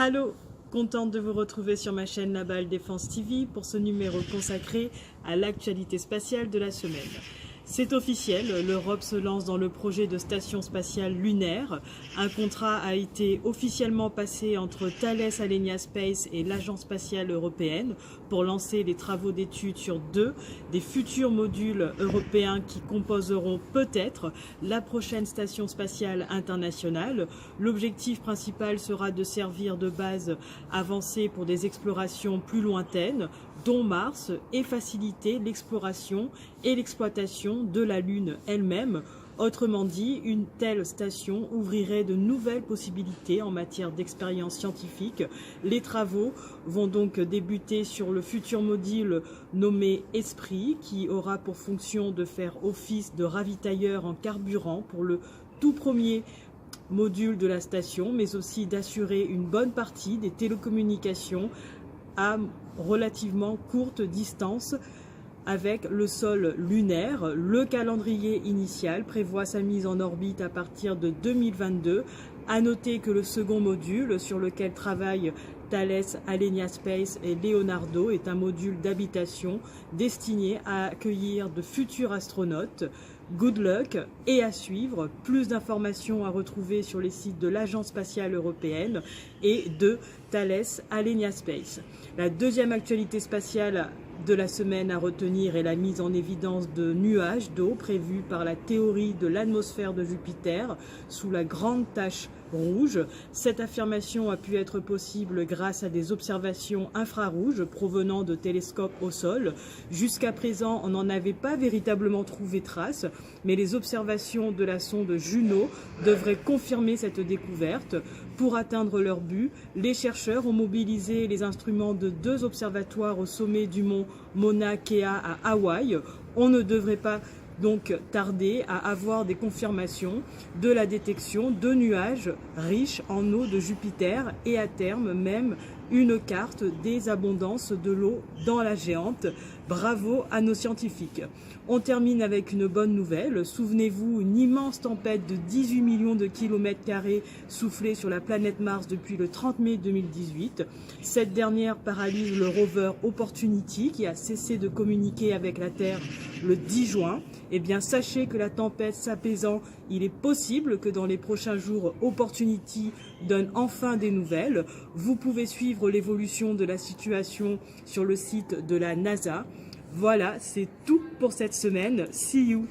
Allô, contente de vous retrouver sur ma chaîne Naval Défense TV pour ce numéro consacré à l'actualité spatiale de la semaine. C'est officiel, l'Europe se lance dans le projet de station spatiale lunaire. Un contrat a été officiellement passé entre Thales Alenia Space et l'Agence spatiale européenne pour lancer les travaux d'études sur deux des futurs modules européens qui composeront peut-être la prochaine station spatiale internationale. L'objectif principal sera de servir de base avancée pour des explorations plus lointaines, dont Mars, et faciliter l'exploration et l'exploitation de la Lune elle-même. Autrement dit, une telle station ouvrirait de nouvelles possibilités en matière d'expérience scientifique. Les travaux vont donc débuter sur le futur module nommé Esprit, qui aura pour fonction de faire office de ravitailleur en carburant pour le tout premier module de la station, mais aussi d'assurer une bonne partie des télécommunications à relativement courte distance avec le sol lunaire. Le calendrier initial prévoit sa mise en orbite à partir de 2022. À noter que le second module sur lequel travaillent Thales Alenia Space et Leonardo est un module d'habitation destiné à accueillir de futurs astronautes. Good luck et à suivre. Plus d'informations à retrouver sur les sites de l'Agence spatiale européenne et de Thales Alenia Space. La deuxième actualité spatiale de la semaine à retenir est la mise en évidence de nuages d'eau prévus par la théorie de l'atmosphère de Jupiter sous la grande tache rouge. Cette affirmation a pu être possible grâce à des observations infrarouges provenant de télescopes au sol. Jusqu'à présent, on n'en avait pas véritablement trouvé trace, mais les observations de la sonde Juno devraient confirmer cette découverte. Pour atteindre leur but, les chercheurs ont mobilisé les instruments de deux observatoires au sommet du mont Mauna Kea à Hawaï. On ne devrait pas donc tarder à avoir des confirmations de la détection de nuages riches en eau de Jupiter et à terme même une carte des abondances de l'eau dans la géante. Bravo à nos scientifiques. On termine avec une bonne nouvelle. Souvenez-vous, une immense tempête de 18 millions de kilomètres carrés soufflait sur la planète Mars depuis le 30 mai 2018. Cette dernière paralyse le rover Opportunity qui a cessé de communiquer avec la Terre le 10 juin. Eh bien, sachez que la tempête s'apaisant, il est possible que dans les prochains jours, Opportunity donne enfin des nouvelles. Vous pouvez suivre l'évolution de la situation sur le site de la NASA. Voilà, c'est tout pour cette semaine. See you!